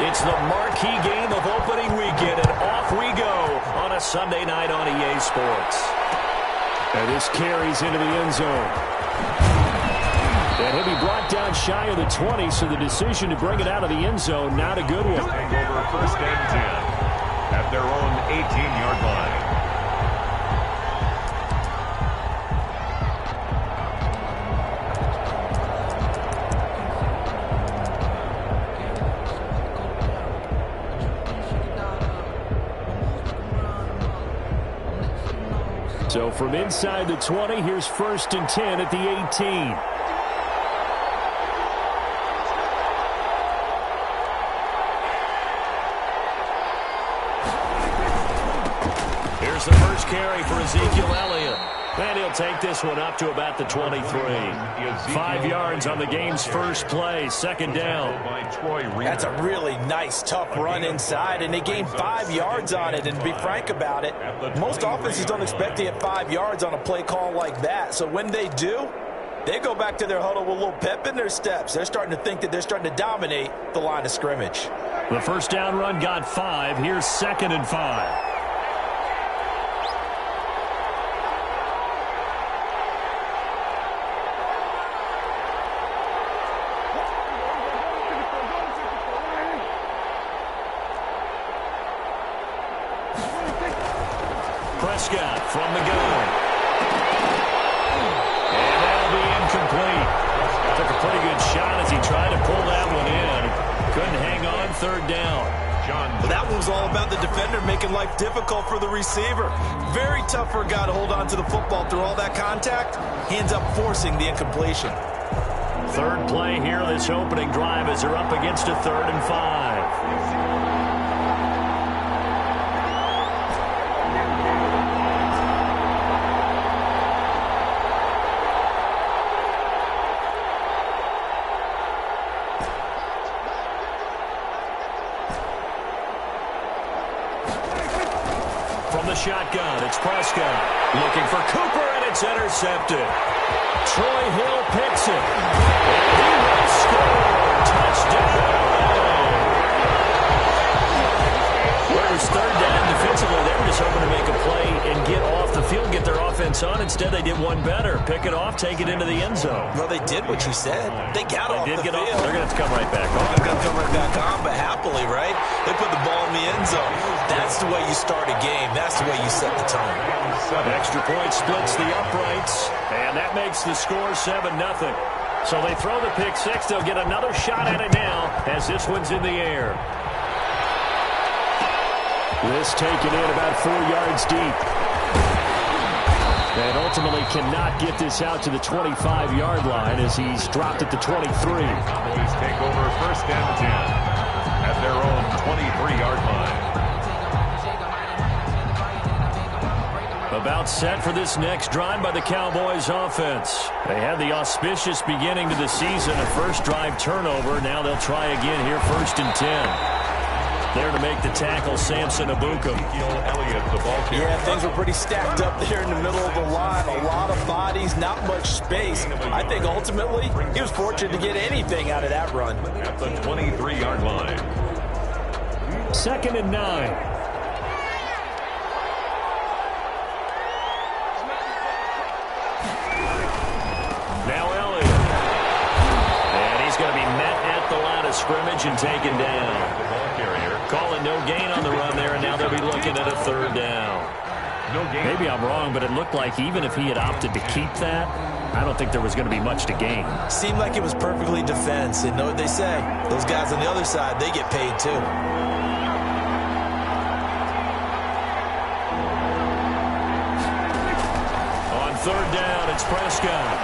It's the marquee game of opening weekend, and off we go on a Sunday night on EA Sports. And this carries into the end zone. And he'll be brought down shy of the 20, so the decision to bring it out of the end zone, not a good one. Over 1st and 10 at their own 18-yard line. So from inside the 20, here's 1st and 10 at the 18. Here's the first carry for Ezekiel Elliott. And he'll take this one up to about the 23. 5 yards on the game's first play, 2nd down. That's a really nice, tough run inside, and they gained 5 yards on it. And to be frank about it, most offenses don't expect to get 5 yards on a play call like that. So when they do, they go back to their huddle with a little pep in their steps. They're starting to think that they're starting to dominate the line of scrimmage. The first down run got 5. Here's 2nd and 5. Prescott from the gun. And that'll be incomplete. Took a pretty good shot as he tried to pull that one in. Couldn't hang on, 3rd down. Well, that one was all about the defender making life difficult for the receiver. Very tough for a guy to hold on to the football through all that contact. He ends up forcing the incompletion. 3rd play here, this opening drive as they're up against a 3rd and 5. Shotgun, it's Prescott looking for Cooper, and it's intercepted. Troy Hill picks it, and he will score. Touchdown! Well, it was 3rd down defensively. They were just hoping to make a play and get off the field, get their offense on. Instead, they did one better. Pick it off, take it into the end zone. Well, they did what you said. They got off the field. They're going to have to come right back on. They're going to come right back on, but happily, right? They put the ball in the end zone. That's the way you start a game. That's the way you set the tone. Extra point splits the uprights, and that makes the score 7-0. So they throw the pick 6. They'll get another shot at it now as this one's in the air. This taken in about 4 yards deep. And ultimately cannot get this out to the 25-yard line as he's dropped at the 23. Cowboys take over 1st and 10 at their own 23-yard line. About set for this next drive by the Cowboys offense. They had the auspicious beginning to the season, a first drive turnover. Now they'll try again here, 1st and 10. There to make the tackle, Samson Abukum. Yeah, things were pretty stacked up there in the middle of the line. A lot of bodies, not much space. I think ultimately he was fortunate to get anything out of that run. At the 23-yard line. 2nd and 9. Scrimmage and taken down. Calling no gain on the run there, and now they'll be looking at a 3rd down. Maybe I'm wrong, but it looked like even if he had opted to keep that, I don't think there was going to be much to gain. Seemed like it was perfectly defense, and know what they say. Those guys on the other side, they get paid too. On 3rd down, it's Prescott.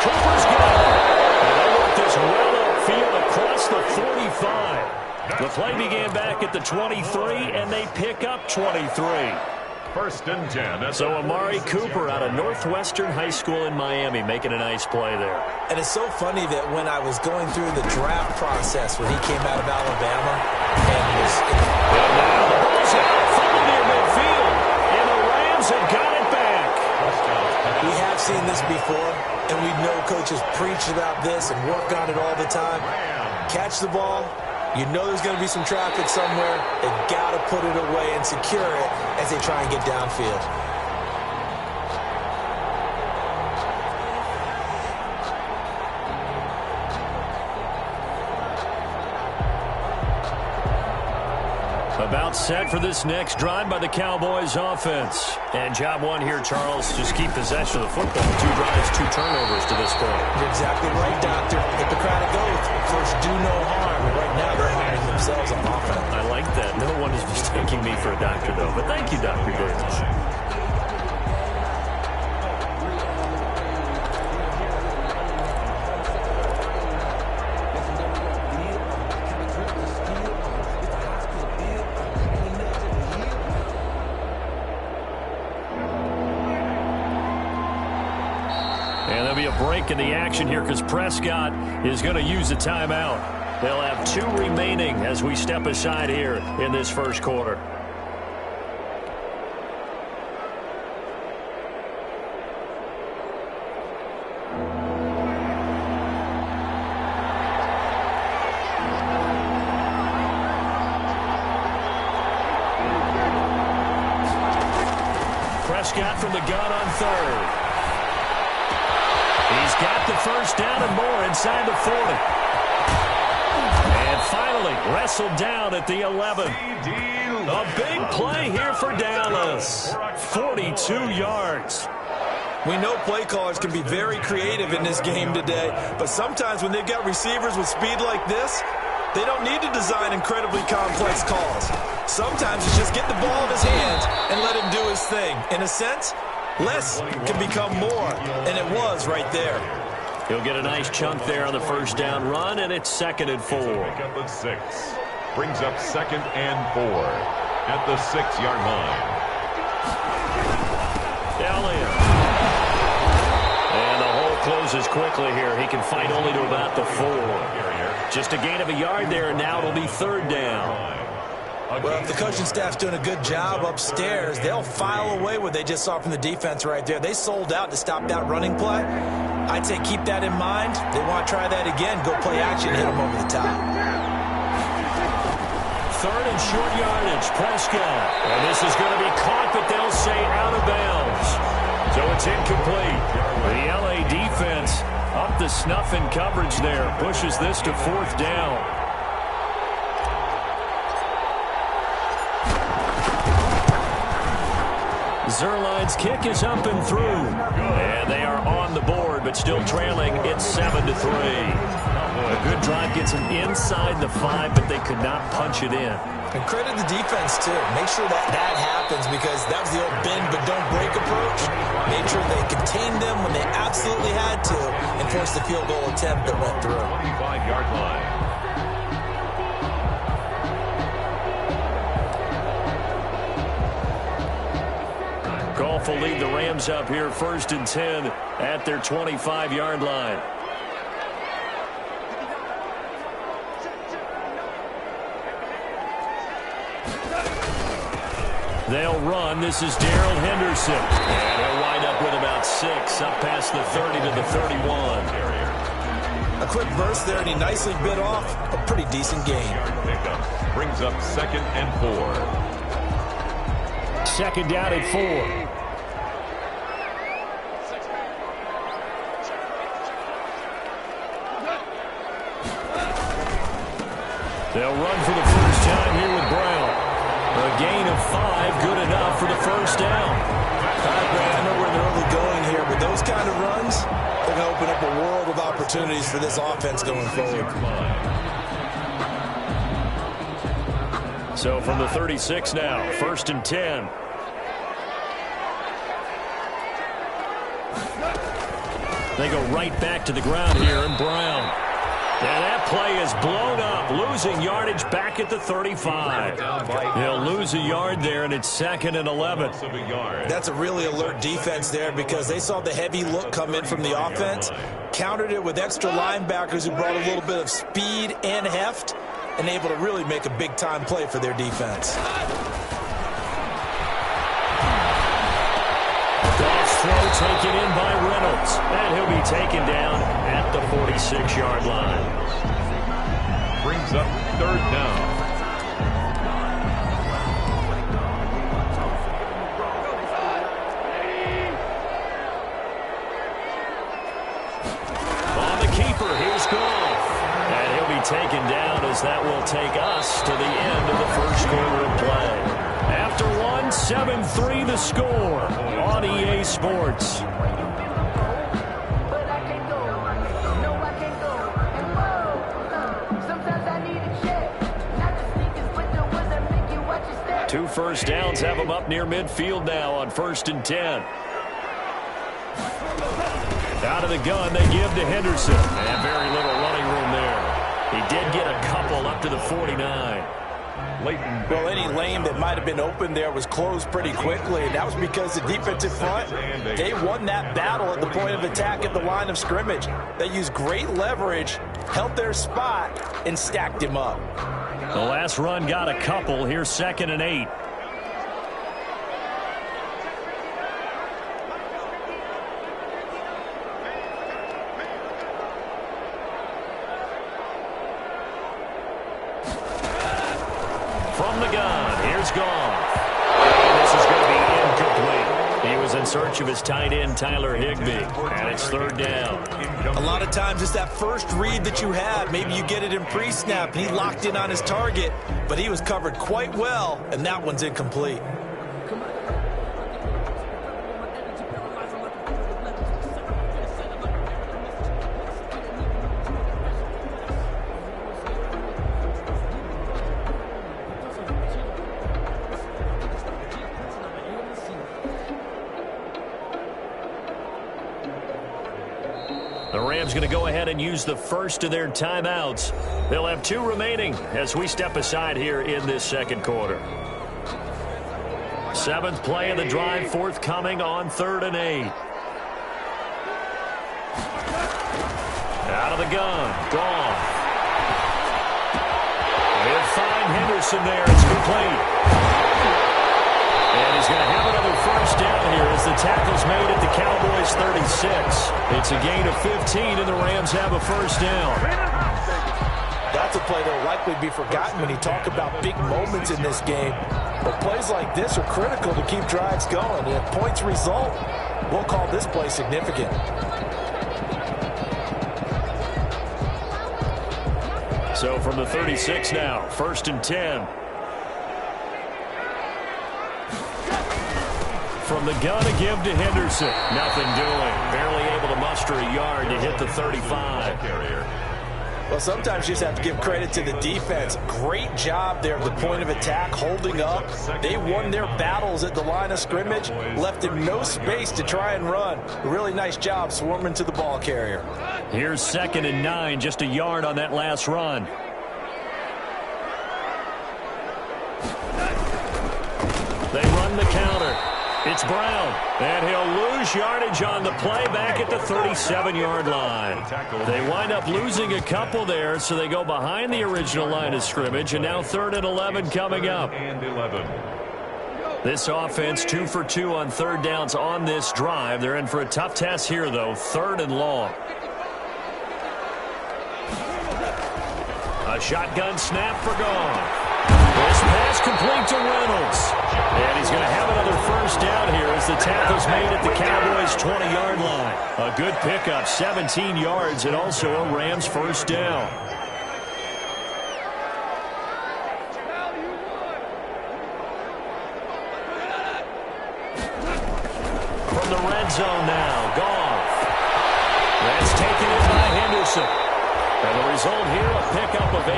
Cooper's got it. Well upfield across the 45. The play began back at the 23, and they pick up 23. 1st and 10. So Amari Cooper out of Northwestern High School in Miami making a nice play there. And it's so funny that when I was going through the draft process when he came out of Alabama, and now the ball's out, followed near midfield, and the Rams have got it back. We have seen this before, and we know coaches preach about this and work on it all the time. catch the ball, you know there's going to be some traffic somewhere. They've got to put it away and secure it as they try and get downfield. About set for this next drive by the Cowboys offense. And job one here, Charles. Just keep possession of the football. 2 drives, 2 turnovers to this point. You're exactly right, Doctor. Hippocratic oath. First, do no harm. And right now, they're harming themselves on offense. I like that. No one is mistaking me for a doctor, though. But thank you, Dr. Davis. Break in the action here because Prescott is going to use a timeout. They'll have 2 remaining as we step aside here in this first quarter. Prescott from the gun on 3rd. He's got the first down and more inside the 40. And finally wrestled down at the 11. A big play here for Dallas. 42 yards. We know play callers can be very creative in this game today, but sometimes when they've got receivers with speed like this, they don't need to design incredibly complex calls. Sometimes it's just get the ball in his hands and let him do his thing. In a sense, less can become more, and it was right there. He'll get a nice chunk there on the first down run, and it's 2nd and 4. Pickup of 6. Brings up 2nd and 4 at the 6-yard line. Elliott. And the hole closes quickly here. He can fight only to about the 4. Just a gain of a yard there, and now it'll be 3rd down. Well, if the coaching staff's doing a good job upstairs, they'll file away what they just saw from the defense right there. They sold out to stop that running play. I'd say keep that in mind. They want to try that again. Go play action, hit them over the top. 3rd and short yardage, Prescott. And this is going to be caught, but they'll say out of bounds. So it's incomplete. The LA defense up the snuff in coverage there. Pushes this to 4th down. Zuerlein's kick is up and through. And they are on the board, but still trailing. It's 7-3. A good drive gets them inside the 5, but they could not punch it in. And credit the defense, too. Make sure that happens because that was the old bend but don't break approach. Made sure they contained them when they absolutely had to and forced the field goal attempt that went through. 25-yard line. Goff will lead the Rams up here 1st and 10 at their 25-yard line. They'll run. This is Darrell Henderson. And he'll wind up with about 6 up past the 30 to the 31. A quick burst there, and he nicely bit off a pretty decent gain. Pickup brings up 2nd and 4. 2nd down at 4. They'll run for the first time here with Brown. A gain of 5, good enough for the first down. I know where they're only going here, but those kind of runs, they're going to open up a world of opportunities for this offense going forward. So from the 36 now, 1st and 10. They go right back to the ground here, and Brown. And that play is blown up, losing yardage back at the 35. They'll lose a yard there, and it's 2nd and 11. That's a really alert defense there because they saw the heavy look come in from the offense, countered it with extra linebackers who brought a little bit of speed and heft, and able to really make a big-time play for their defense. Goff's throw taken in by Reynolds, and he'll be taken down at the 46-yard line. brings up 3rd down. On the keeper, here's Goff. And he'll be taken down as that will take us to the end of the first quarter of play. After one, 7-3 the score on EA Sports. Two first downs have them up near midfield now on 1st and 10. Out of the gun, they give to Henderson. And very little running room there. He did get a couple up to the 49. Well, any lane that might have been open there was closed pretty quickly, and that was because the defensive front, they won that battle at the point of attack at the line of scrimmage. They used great leverage, held their spot, and stacked him up. The last run got a couple. Here's 2nd and 8. From the gun, here's Goff. And this is going to be incomplete. He was in search of his tight end, Tyler Higbee, and it's 3rd down. A lot of times it's that first read that you have. Maybe you get it in pre-snap, and he locked in on his target, but he was covered quite well, and that one's incomplete. The Rams going to go ahead and use the first of their timeouts. They'll have 2 remaining as we step aside here in this second quarter. 7th play of the drive, forthcoming on 3rd and 8. Out of the gun, Goff. They'll find Henderson there. It's complete. And he's going to have another first down here as the tackle's made at the Cowboys' 36. It's a gain of 15, and the Rams have a first down. That's a play that will likely be forgotten when you talk about big moments in this game. But plays like this are critical to keep drives going. And if points result, we'll call this play significant. So from the 36 now, 1st and 10. From the gun, a give to Henderson. Nothing doing. Barely able to muster a yard to hit the 35. Well, sometimes you just have to give credit to the defense. Great job there at the point of attack, holding up. They won their battles at the line of scrimmage, left him no space to try and run. A really nice job swarming to the ball carrier. Here's 2nd and 9, just a yard on that last run. They run the counter. It's Brown, and he'll lose yardage on the play back at the 37-yard line. They wind up losing a couple there, so they go behind the original line of scrimmage, and now 3rd and 11 coming up. This offense 2 for 2 on 3rd downs on this drive. They're in for a tough test here, though, 3rd and long. A shotgun snap for Goff. This pass complete to Reynolds. And he's going to have another first down here as the tackle's made at the Cowboys' 20-yard line. A good pickup, 17 yards, and also a Rams first down. From the red zone now, Goff. That's taken in by Henderson. And the result here, a pickup of 8.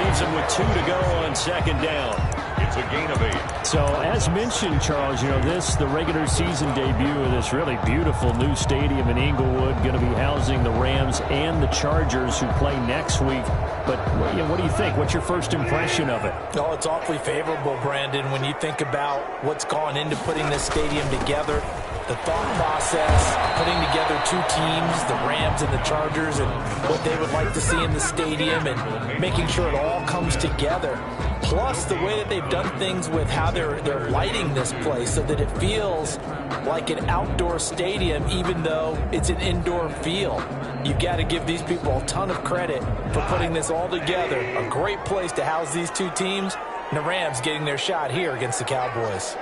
Leaves him with 2 to go on 2nd down. It's a gain of 8. So, as mentioned, Charles, you know, the regular season debut of this really beautiful new stadium in Inglewood, going to be housing the Rams and the Chargers who play next week. But, you know, what do you think? What's your first impression of it? Oh, it's awfully favorable, Brandon, when you think about what's gone into putting this stadium together. the thought process, putting together two teams, the Rams and the Chargers, and what they would like to see in the stadium, and making sure it all comes together. Plus, the way that they've done things with how they're lighting this place so that it feels like an outdoor stadium, even though it's an indoor field. You've got to give these people a ton of credit for putting this all together. A great place to house these two teams. And the Rams getting their shot here against the Cowboys.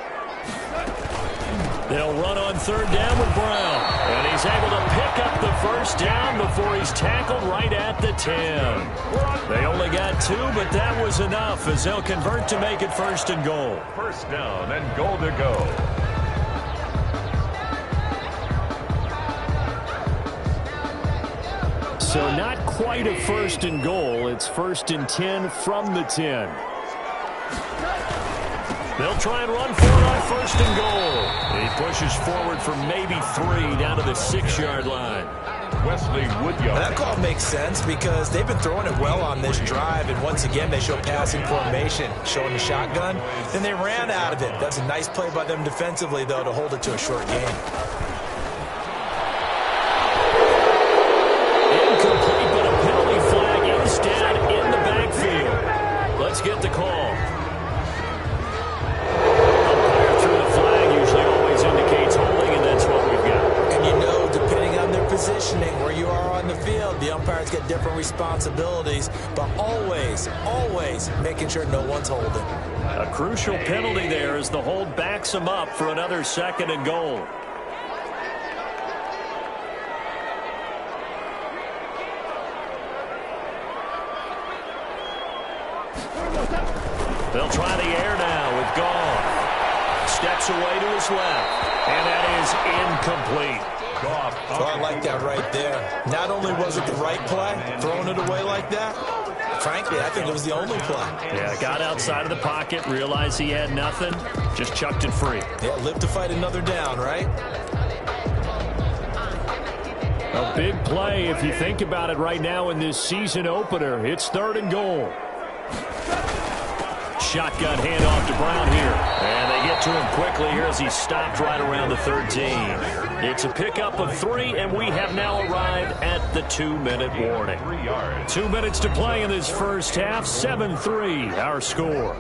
They'll run on third down with Brown. And he's able to pick up the first down before he's tackled right at the 10. They only got 2, but that was enough as they'll convert to make it first and goal. First down and goal to go. So not quite a first and goal. It's first and 10 from the 10. They'll try and run for it on first and goal. He pushes forward for maybe 3 down to the 6-yard line. Wesley Woodyard. That call makes sense because they've been throwing it well on this drive, and once again they show passing formation, showing the shotgun. Then they ran out of it. That's a nice play by them defensively, though, to hold it to a short game. Incomplete, but a penalty flag instead in the backfield. Let's get the call. Umpire threw the flag, usually always indicates holding, and that's what we've got. And you know, depending on their positioning, where you are on the field, the umpires get different responsibilities, but always, always making sure no one's holding. A crucial penalty there as the hold backs them up for another second and goal. They'll try the air now with Goff. Steps away to his left, and that is incomplete. Goff. So I like that right there. Not only was it the right play, throwing it away like that, frankly, I think it was the only play. Yeah, got outside of the pocket, realized he had nothing, just chucked it free. Yeah, live to fight another down, right? A big play if you think about it right now in this season opener. It's third and goal. Shotgun handoff to Brown here. And they get to him quickly here as he's stopped right around the 13. It's a pickup of 3, and we have now arrived at the 2-minute warning. 2 minutes to play in this first half. 7-3, our score.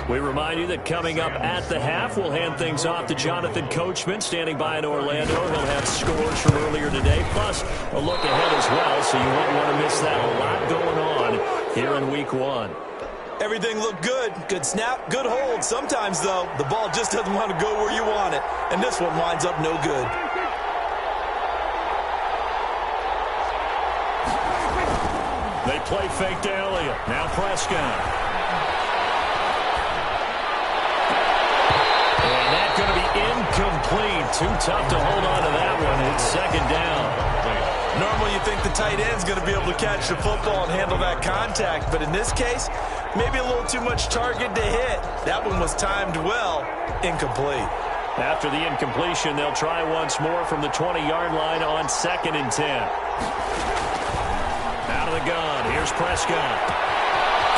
We remind you that coming up at the half, we'll hand things off to Jonathan Coachman, standing by in Orlando. He'll have scores from earlier today, plus a look ahead as well, so you won't want to miss that. A lot going on here in Week 1. Everything looked good. Good snap, good hold. Sometimes, though, the ball just doesn't want to go where you want it. And this one winds up no good. They play fake to Elliott. Now Prescott. And that's going to be incomplete. Too tough to hold on to that one. It's second down. Normally, you think the tight end's going to be able to catch the football and handle that contact. But in this case, maybe a little too much target to hit. That one was timed well. Incomplete. After the incompletion, they'll try once more from the 20-yard line on second and 10. Out of the gun. Here's Prescott.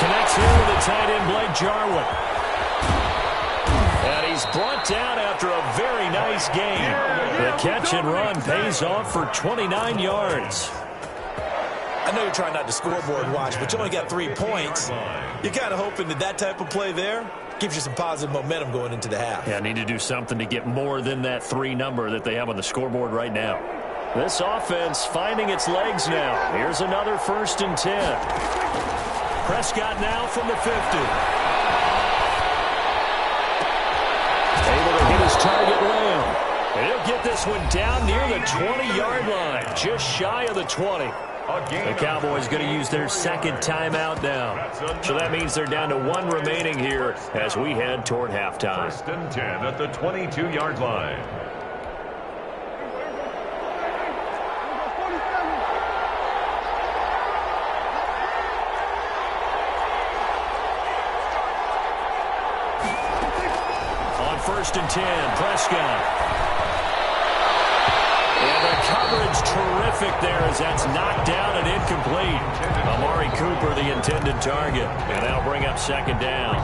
Connects here with the tight end, Blake Jarwin. And he's brought down after a very nice game. The catch and run pays off for 29 yards. I know you're trying not to scoreboard watch, but you only got 3 points. You're kind of hoping that that type of play there gives you some positive momentum going into the half. Yeah, need to do something to get more than that 3 number that they have on the scoreboard right now. This offense finding its legs now. Here's another first and 10. Prescott now from the 50. Able to hit his target Lamb. And he'll get this one down near the 20-yard line, just shy of the 20. The Cowboys going to use their second timeout now. So that means they're down to 1 remaining here as we head toward halftime. First and 10 at the 22-yard line. On first and 10, Prescott. And the coverage terrific there as that's knocked down and incomplete. Amari Cooper, the intended target. And that'll bring up second down.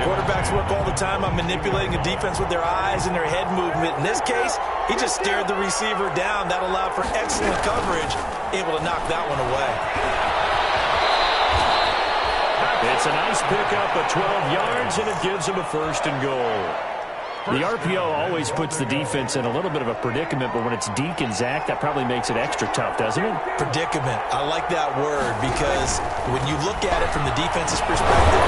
Quarterbacks work all the time on manipulating a defense with their eyes and their head movement. In this case, he just stared the receiver down. That allowed for excellent coverage, able to knock that one away. It's a nice pickup of 12 yards, and it gives him a first and goal. The RPO always puts the defense in a little bit of a predicament, but when it's Deke and Zach, that probably makes it extra tough, doesn't it? Predicament. I like that word because when you look at it from the defense's perspective,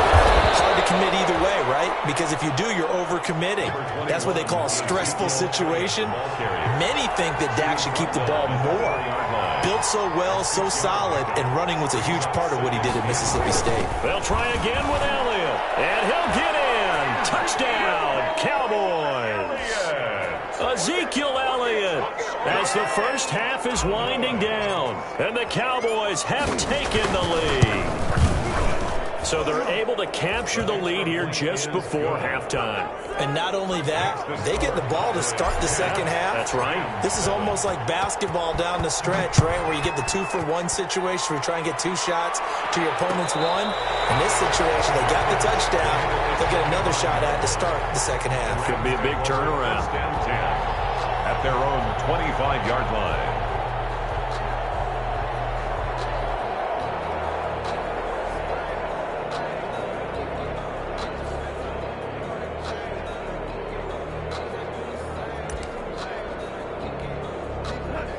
hard to commit either way, right? Because if you do, you're overcommitting. That's what they call a stressful situation. Many think that Dak should keep the ball more. Built so well, so solid, and running was a huge part of what he did at Mississippi State. They'll try again with Elliott, and he'll get in. Touchdown, Cowboys. Ezekiel Elliott as the first half is winding down, and the Cowboys have taken the lead. So they're able to capture the lead here just before halftime. And not only that, they get the ball to start the second half. That's right. This is almost like basketball down the stretch, right, where you get the 2-for-1 situation where you try and get 2 shots to your opponent's 1. In this situation, they got the touchdown. They'll get another shot at to start the second half. Could be a big turnaround. At their own 25-yard line.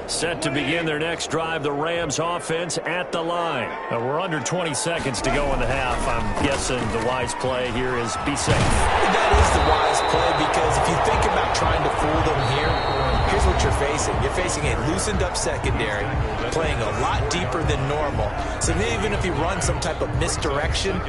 Set to begin their next drive, the Rams offense at the line. We're under 20 seconds to go in the half. I'm guessing the wise play here is be safe. That is the wise play because if you think about trying to fool them here, here's what you're facing. You're facing a loosened up secondary, playing a lot deeper than normal. So even if you run some type of misdirection,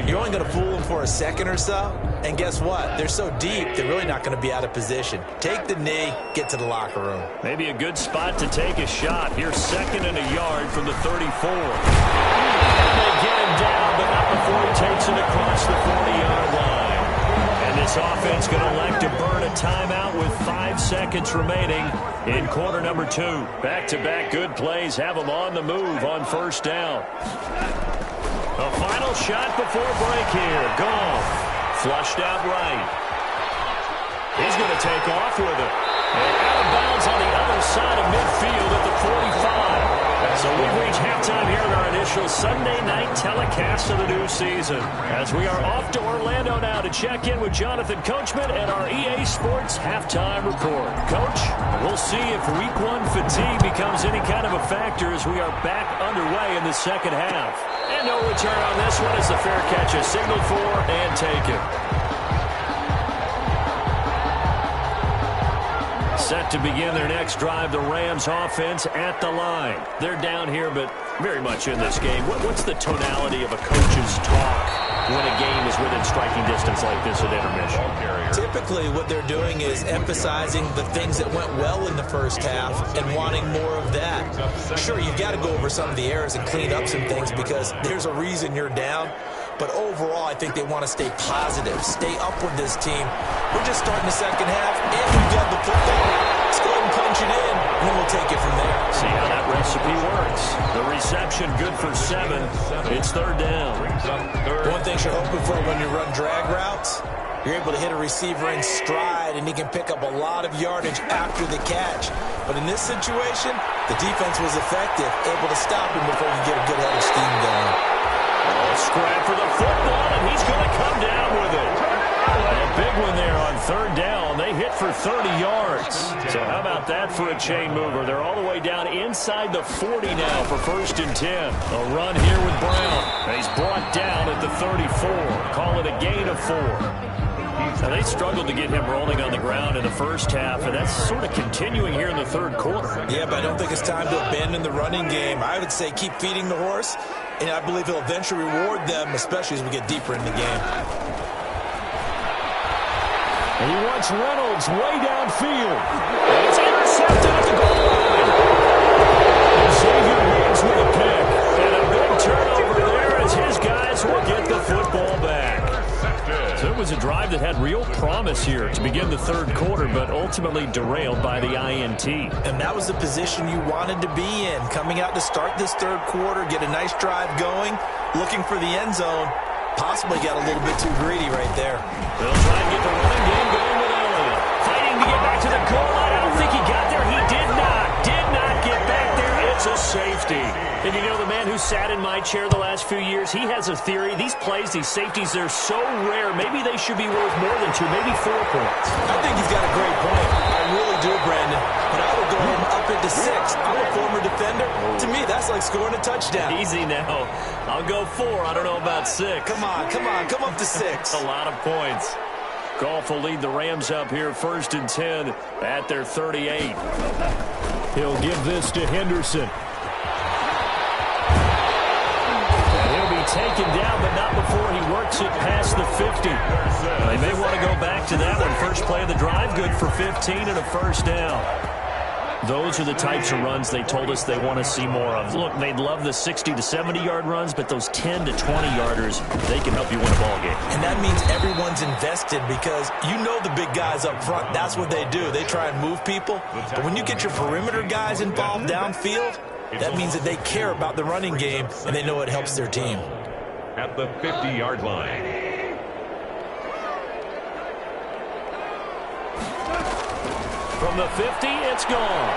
you're only going to fool them for a second or so. And guess what? They're so deep, they're really not going to be out of position. Take the knee, get to the locker room. Maybe a good spot to take a shot. Here's second and a yard from the 34. And they get him down, but not before he takes it across the 40-yard line. And this offense going to elect to burn a timeout with 5 seconds remaining in quarter number 2. Back-to-back good plays have them on the move on first down. A final shot before break here. Goff. Flushed out right. He's going to take off with it. And out of bounds on the other side of midfield at the 45. So we've reached halftime here in our initial Sunday night telecast of the new season. As we are off to Orlando now to check in with Jonathan Coachman and our EA Sports halftime report. Coach, we'll see if week 1 fatigue becomes any kind of a factor as we are back underway in the second half. And no return on this one as the fair catch is signaled for and taken. Set to begin their next drive, the Rams offense at the line. They're down here, but very much in this game. What's the tonality of a coach's talk when a game is within striking distance like this at intermission? Typically, what they're doing is emphasizing the things that went well in the first half and wanting more of that. Sure, you've got to go over some of the errors and clean up some things because there's a reason you're down. But overall, I think they want to stay positive, stay up with this team. We're just starting the second half, and we've got the football. Let's go ahead and punch it in, and then we'll take it from there. See how that recipe works. The reception good for 7. It's third down. One thing you're hoping for when you run drag routes, you're able to hit a receiver in stride, and he can pick up a lot of yardage after the catch. But in this situation, the defense was effective, able to stop him before you get a good head of steam going. Scrap for the football, and he's going to come down with it. A big one there on third down. They hit for 30 yards. So how about that for a chain mover? They're all the way down inside the 40 now for first and 10. A run here with Brown. He's brought down at the 34. Call it a gain of 4. Now, they struggled to get him rolling on the ground in the first half, and that's sort of continuing here in the third quarter. Yeah, but I don't think it's time to abandon the running game. I would say keep feeding the horse, and I believe he'll eventually reward them, especially as we get deeper in the game. And he wants Reynolds way downfield. And it's intercepted at the goal line. Xavier Woods with a pick. And a big turnover there as his guys will get the football back. So it was a drive that had real real promise here to begin the third quarter, but ultimately derailed by the INT. And that was the position you wanted to be in. Coming out to start this third quarter, get a nice drive going, looking for the end zone. Possibly got a little bit too greedy right there. They'll try and get the running game going with Elliott. Fighting to get back to the goal line. I don't think he got there. He did not get back there. It's a safety. And you know, the man who sat in my chair the last few years, he has a theory. These plays, these safeties, they're so rare. Maybe they should be worth more than 2, maybe 4 points. I think he's got a great point. I really do, Brandon. But I would go ahead and up it to 6. I'm a former defender. To me, that's like scoring a touchdown. Easy now. I'll go 4. I don't know about 6. Come on. Come up to 6. A lot of points. Goff will lead the Rams up here, 1st and 10 at their 38. He'll give this to Henderson. Taken down, but not before he works it past the 50. They may want to go back to that one. First play of the drive, good for 15 and a first down. Those are the types of runs they told us they want to see more of. Look, they'd love the 60 to 70-yard runs, but those 10 to 20-yarders, they can help you win a ball game. And that means everyone's invested because you know the big guys up front, that's what they do. They try and move people. But when you get your perimeter guys involved downfield, that means that they care about the running game, and they know it helps their team. At the 50-yard line. From the 50, it's gone.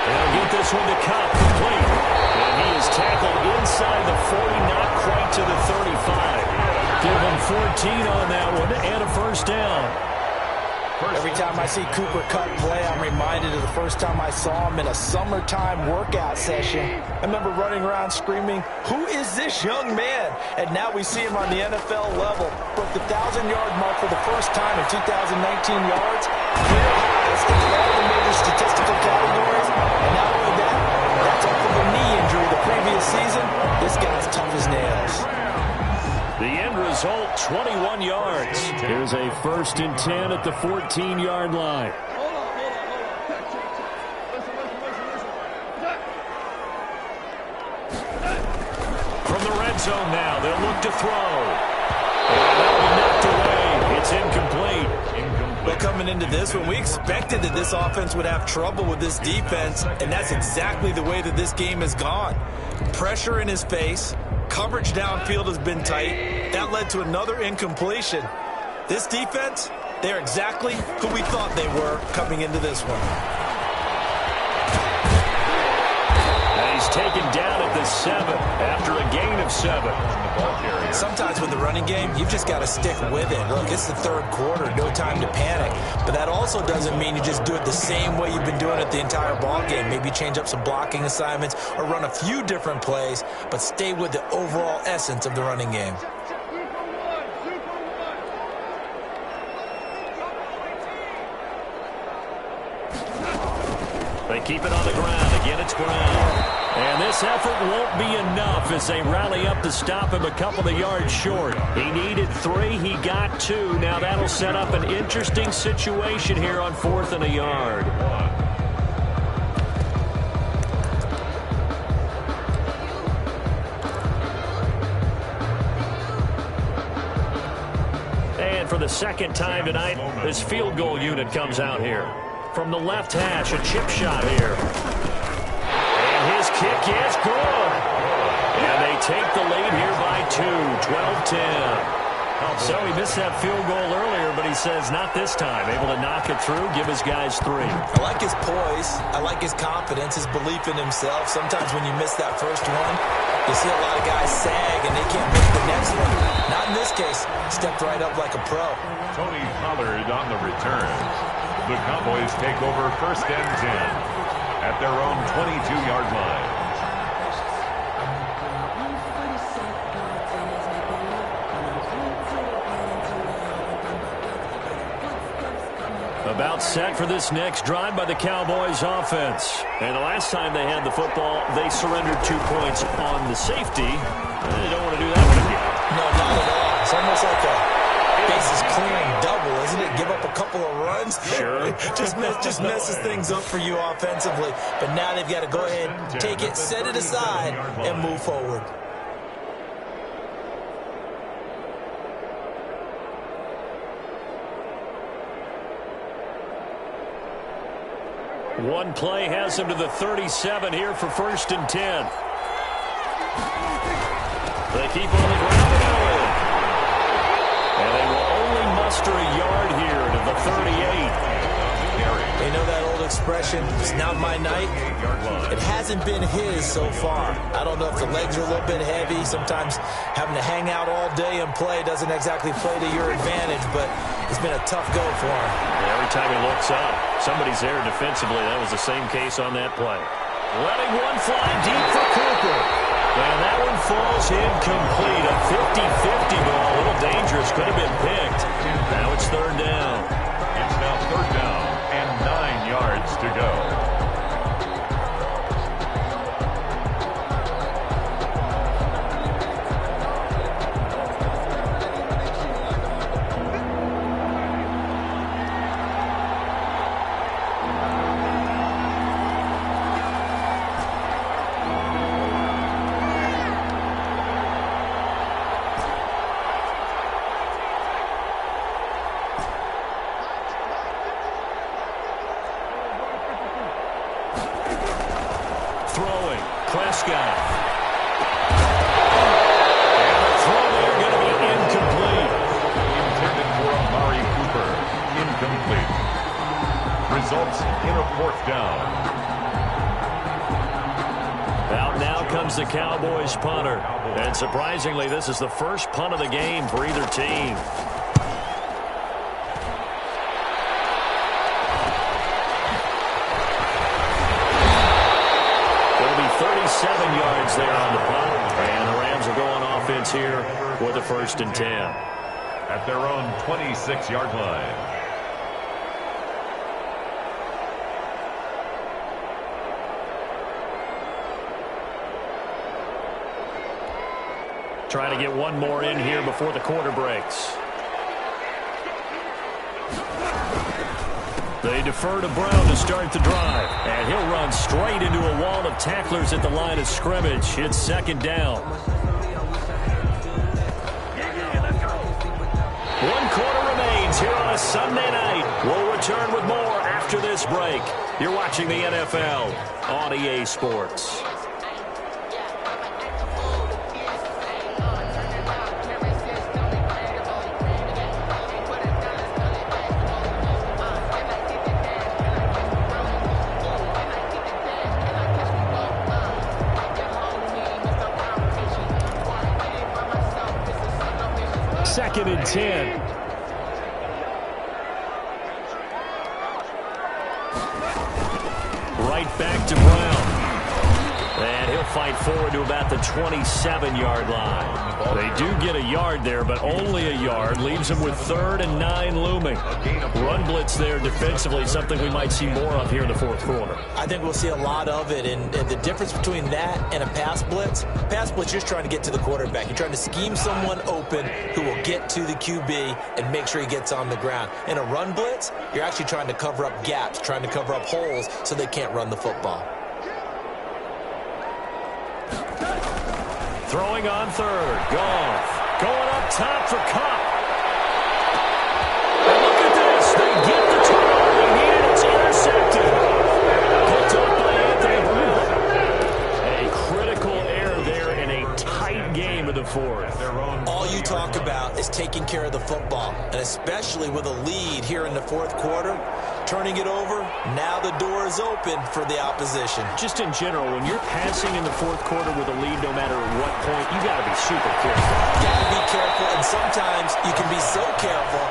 They'll get this one to Cup, complete. And he is tackled inside the 40, not quite to the 35. Give him 14 on that one, and a first down. Every time I see Cooper Kupp play, I'm reminded of the first time I saw him in a summertime workout session. I remember running around screaming, "Who is this young man?" And now we see him on the NFL level. Broke the 1,000-yard mark for the first time in 2019 yards. Clear highs in all the major statistical categories. And not only that, that's off of a knee injury the previous season. This guy's tough as nails. The end result, 21 yards. Here's a 1st and 10 at the 14-yard line. From the red zone now, they'll look to throw. That'll be knocked away. It's incomplete. Well, coming into this one, we expected that this offense would have trouble with this defense, and that's exactly the way that this game has gone. Pressure in his face. Coverage downfield has been tight. That led to another incompletion. This defense, they're exactly who we thought they were coming into this one. And he's taken down at the 7 after a gain of 7. Sometimes with the running game, you've just got to stick with it. Look, it's the third quarter, no time to panic. But that also doesn't mean you just do it the same way you've been doing it the entire ball game. Maybe change up some blocking assignments or run a few different plays, but stay with the overall essence of the running game. They keep it on the ground. Again, it's Brown. And this effort won't be enough as they rally up to stop him a couple of yards short. He needed 3. He got 2. Now that'll set up an interesting situation here on 4th and a yard. And for the second time tonight, this field goal unit comes out here. From the left hash, a chip shot here. And his kick is good. And they take the lead here by 2, 12-10. So he missed that field goal earlier, but he says not this time. Able to knock it through, give his guys 3. I like his poise. I like his confidence, his belief in himself. Sometimes when you miss that first one, you see a lot of guys sag and they can't make the next one. Not in this case. Stepped right up like a pro. Tony Pollard on the return. The Cowboys take over 1st and 10 at their own 22-yard line. About set for this next drive by the Cowboys offense. And the last time they had the football, they surrendered 2 points on the safety. They don't want to do that one again. No, not at all. It's almost like a bases clearing double, isn't it? Give up a couple of runs. Sure. just messes things up for you offensively. But now they've got to go ahead, take it, set it aside, and move forward. One play has him to the 37 here for 1st and 10. They keep on the ground and they will only muster a yard here to the 38. You know that old expression, it's not my night? It hasn't been his so far. I don't know if the legs are a little bit heavy. Sometimes having to hang out all day and play doesn't exactly play to your advantage, but it's been a tough go for him. Every time he looks up, somebody's there defensively. That was the same case on that play. Letting one fly deep for Cooper. And that one falls incomplete. A 50-50 ball. A little dangerous. Could have been picked. Now it's 3rd down. It's now 3rd down and 9 yards to go. Results in a 4th down. Out now comes the Cowboys punter. And surprisingly, this is the first punt of the game for either team. It'll be 37 yards there on the punt. And the Rams are going offense here with a 1st and 10. At their own 26-yard line. Trying to get one more in here before the quarter breaks. They defer to Brown to start the drive. And he'll run straight into a wall of tacklers at the line of scrimmage. It's 2nd down. 1 quarter remains here on a Sunday night. We'll return with more after this break. You're watching the NFL on EA Sports. Second and 10. Right back to Brown. And he'll fight forward to about the 27-yard line. They do get a yard there, but only a yard. Leaves them with 3rd and 9 looming. Run blitz there defensively, something we might see more of here in the 4th quarter. I think we'll see a lot of it, and the difference between that and a pass blitz, you're just trying to get to the quarterback. You're trying to scheme someone open who will get to the QB and make sure he gets on the ground. In a run blitz, you're actually trying to cover up gaps, trying to cover up holes so they can't run the football. Throwing on 3rd. Goff. Going up top for Cup. And look at this. They get the turnover they need. It's intercepted. Picked up by Anthony Brown. A critical error there in a tight game of the 4th. All you talk about is taking care of the football, and especially with a lead here in the 4th quarter, turning it over, now the door is open for the opposition. Just in general, when you're passing in the 4th quarter with a lead, no matter at what point, you got to be super careful. You got to be careful, and sometimes you can be so careful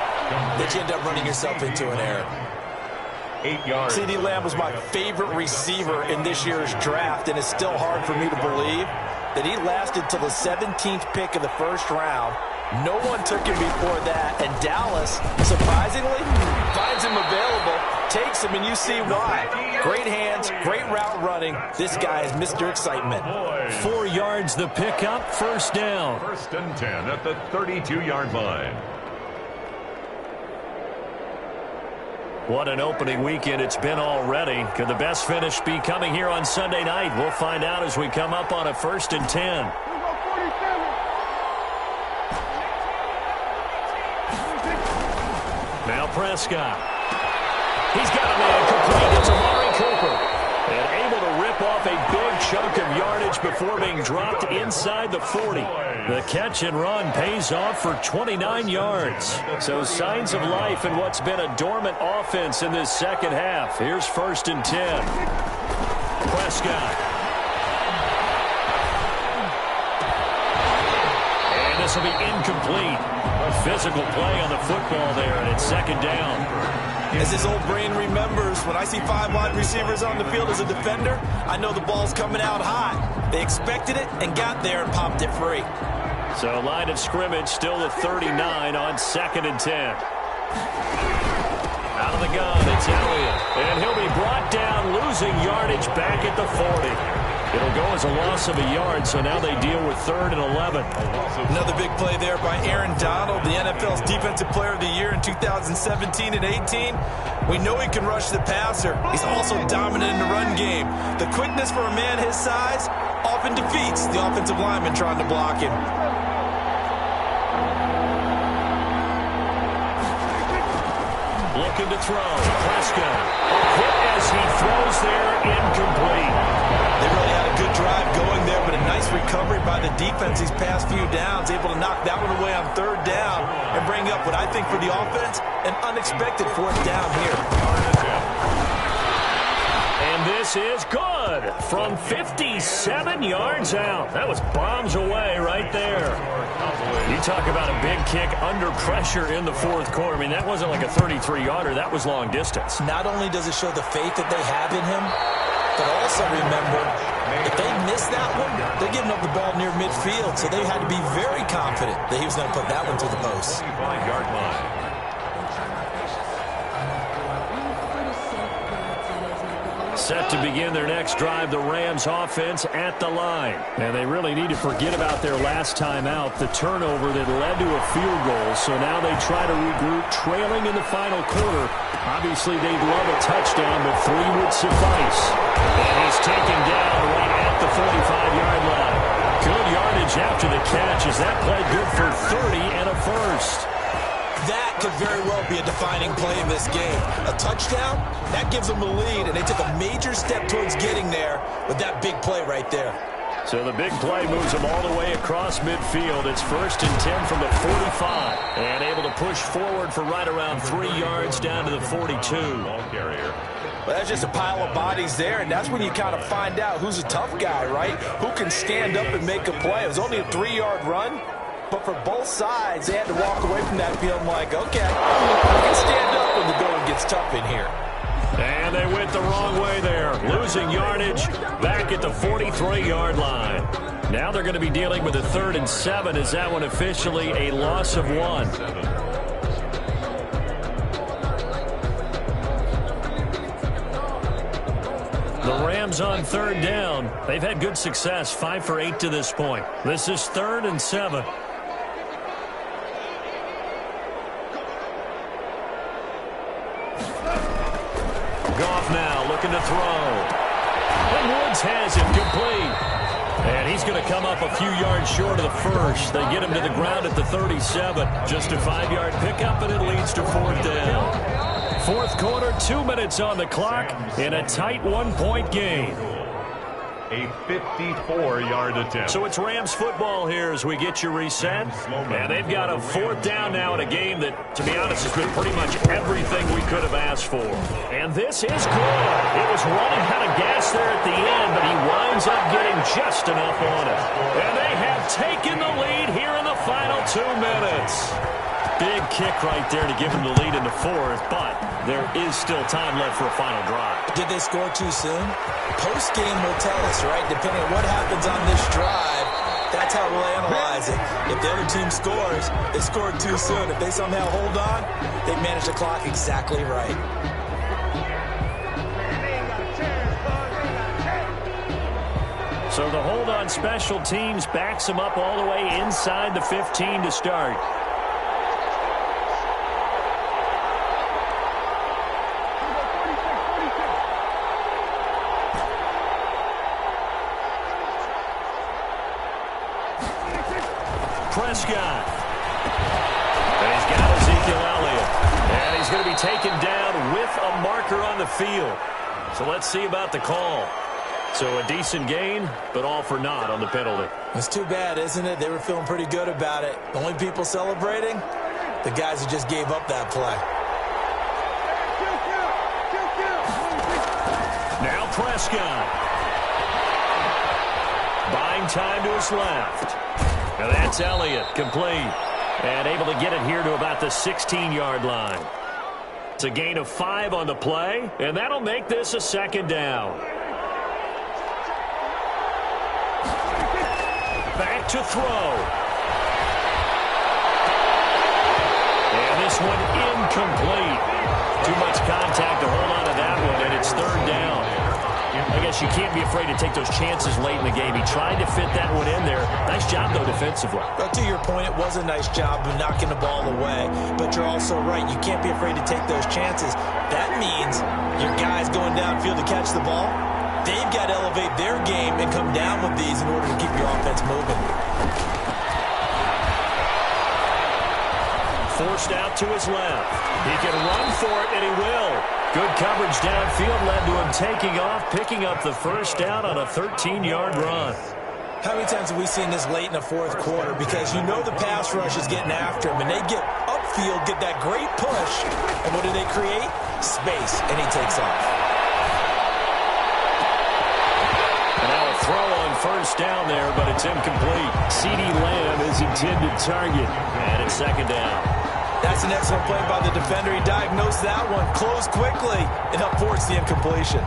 that you end up running yourself into an error. 8 yards. CeeDee Lamb was my favorite receiver in this year's draft, and it's still hard for me to believe that he lasted till the 17th pick of the 1st round. No one took him before that, and Dallas, surprisingly, finds him available, takes him, and you see why. Great hands, great route running. This guy is Mr. Excitement. 4 yards the pickup, 1st down. 1st and 10 at the 32-yard line. What an opening weekend it's been already. Could the best finish be coming here on Sunday night? We'll find out as we come up on a 1st and 10. Now Prescott. He's got a man complete. It's Amari Cooper. And able to rip off a big chunk of yardage before being dropped inside the 40. The catch and run pays off for 29 yards. So signs of life in what's been a dormant offense in this second half. Here's 1st and 10. Prescott. And this will be incomplete. A physical play on the football there, and it's 2nd down. As his old brain remembers, when I see 5 wide receivers on the field as a defender, I know the ball's coming out high. They expected it and got there and popped it free. So line of scrimmage still the 39 on 2nd and 10. Out of the gun, it's Elliott. And he'll be brought down, losing yardage back at the 40. It'll go as a loss of a yard, so now they deal with 3rd and 11. Another big play there by Aaron Donald, the NFL's Defensive Player of the Year in 2017 and 18. We know he can rush the passer. He's also dominant in the run game. The quickness for a man his size often defeats the offensive lineman trying to block him. Looking to throw. Prescott. A hit as he throws there, incomplete. They really had a good drive going there, but a nice recovery by the defense these past few downs, able to knock that one away on 3rd down and bring up what I think for the offense, an unexpected 4th down here. And this is good from 57 yards out. That was bombs away right there. You talk about a big kick under pressure in the 4th quarter. I mean, that wasn't like a 33-yarder. That was long distance. Not only does it show the faith that they have in him, but also remember, if they miss that one, they're giving up the ball near midfield, so they had to be very confident that he was going to put that one to the post. Yard line. Set to begin their next drive, the Rams offense at the line. And they really need to forget about their last time out, the turnover that led to a field goal. So now they try to regroup, trailing in the final quarter. Obviously, they'd love a touchdown, but 3 would suffice. And he's taken down right at the 45-yard line. Good yardage after the catch as that play good for 30 and a first. That could very well be a defining play in this game. A touchdown, that gives them a lead, and they took a major step towards getting there with that big play right there. So the big play moves them all the way across midfield. It's 1st and 10 from the 45. And able to push forward for right around 3 yards down to the 42. Ball carrier. Well, that's just a pile of bodies there, and that's when you kind of find out who's a tough guy, right? Who can stand up and make a play. It was only a 3-yard run. But for both sides, they had to walk away from that feeling like, okay, I can stand up when the going gets tough in here. And they went the wrong way there, losing yardage back at the 43-yard line. Now they're going to be dealing with a 3rd and 7. Is that one officially a loss of 1? The Rams on 3rd down. They've had good success, 5 for 8 to this point. This is 3rd and 7. Goff now looking to throw. And Woods has it complete. And he's going to come up a few yards short of the first. They get him to the ground at the 37. Just a 5-yard pickup, and it leads to 4th down. 4th quarter, 2 minutes on the clock in a tight 1-point game. A 54-yard attempt. So it's Rams football here as we get you reset. And they've got a 4th down now in a game that, to be honest, has been pretty much everything we could have asked for. And this is good. It was running out of gas there at the end, but he winds up getting just enough on it. And they have taken the lead here in the final 2 minutes. Big kick right there to give them the lead in the 4th, but there is still time left for a final drive. Did they score too soon? Post-game will tell us, right? Depending on what happens on this drive, that's how we'll analyze it. If the other team scores, they scored too soon. If they somehow hold on, they manage the clock exactly right. So the hold on special teams backs them up all the way inside the 15 to start. Prescott. And he's got Ezekiel Elliott. And he's going to be taken down with a marker on the field. So let's see about the call. So a decent gain, but all for naught on the penalty. It's too bad, isn't it? They were feeling pretty good about it. The only people celebrating, the guys who just gave up that play. Now Prescott. Buying time to his left. Now that's Elliott, complete. And able to get it here to about the 16-yard line. It's a gain of 5 on the play, and that'll make this a second down. Back to throw. And this one incomplete. Too much contact to hold on to that one, and it's third down. I guess you can't be afraid to take those chances late in the game. He tried to fit that one in there. Nice job, though, defensively. But to your point, it was a nice job of knocking the ball away. But you're also right. You can't be afraid to take those chances. That means your guys going downfield to catch the ball, they've got to elevate their game and come down with these in order to keep your offense moving. Forced out to his left. He can run for it, and he will. Good coverage downfield led to him taking off, picking up the first down on a 13-yard run. How many times have we seen this late in the fourth quarter? Because you know the pass rush is getting after him, and they get upfield, get that great push, and what do they create? Space, and he takes off. And now a throw on first down there, but it's incomplete. CeeDee Lamb is intended target, and it's second down. That's an excellent play by the defender. He diagnosed that one, closed quickly, and helped force the incompletion.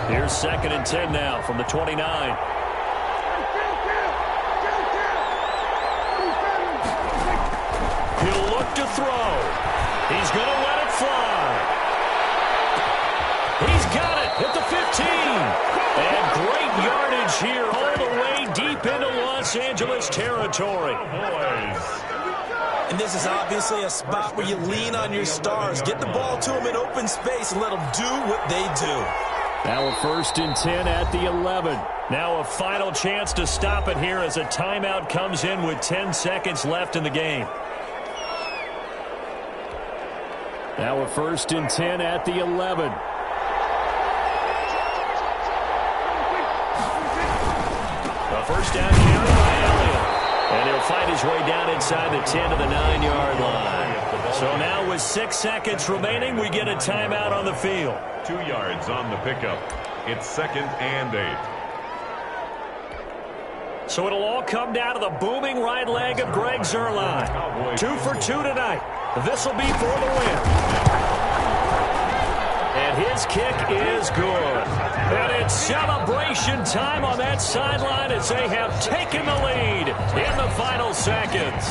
Here's 2nd and 10 now from the 29. He'll look to throw. He's going to let it fly. He's got it at the 15. And great yardage here all the way deep into Los Angeles territory. And this is obviously a spot where you lean on your stars. Get the ball to them in open space and let them do what they do. Now a 1st and 10 at the 11. Now a final chance to stop it here as a timeout comes in with 10 seconds left in the game. Now a 1st and 10 at the 11. First down carry by Elliott. And he'll fight his way down inside the 10 to the 9-yard line. So now with 6 seconds remaining, we get a timeout on the field. 2 yards on the pickup. It's 2nd and 8. So it'll all come down to the booming right leg of Greg Zuerlein. 2 for 2 tonight. This will be for the win. And his kick is good. And it's celebration time on that sideline as they have taken the lead in the final seconds.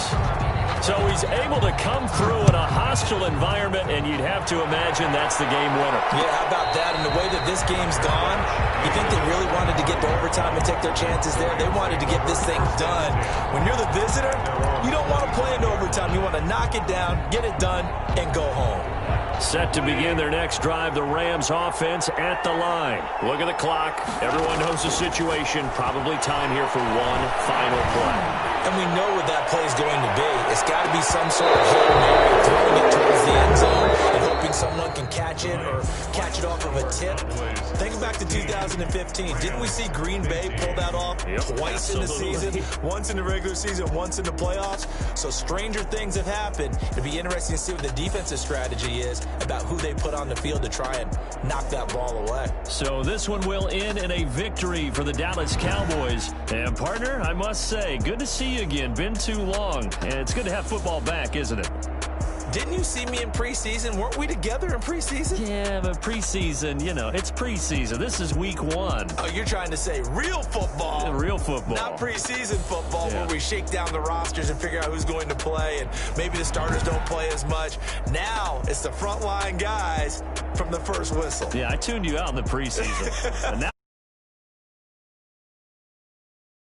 So he's able to come through in a hostile environment, and you'd have to imagine that's the game winner. Yeah, how about that? And the way that this game's gone, you think they really wanted to get to overtime and take their chances there? They wanted to get this thing done. When you're the visitor, you don't want to play into overtime. You want to knock it down, get it done, and go home. Set to begin their next drive, the Rams offense at the line. Look at the clock. Everyone knows the situation. Probably time here for one final play. And we know what that play is going to be. It's got to be some sort of Hail Mary, throwing it towards the end zone and hoping someone can catch it or catch it off of a tip. Think back to 2015. Didn't we see Green Bay pull that off twice in the season? Once in the regular season, once in the playoffs. So stranger things have happened. It'll be interesting to see what the defensive strategy is about who they put on the field to try and knock that ball away. So this one will end in a victory for the Dallas Cowboys. And, partner, I must say, good to see you again. Been too long. And it's good to have football back, isn't it? Didn't you see me in preseason? Weren't we together in preseason? Yeah, but preseason, you know, it's preseason. This is week 1. Oh, you're trying to say real football. Yeah, real football. Not preseason football where we shake down the rosters and figure out who's going to play, and maybe the starters don't play as much. Now it's the frontline guys from the first whistle. Yeah, I tuned you out in the preseason. And now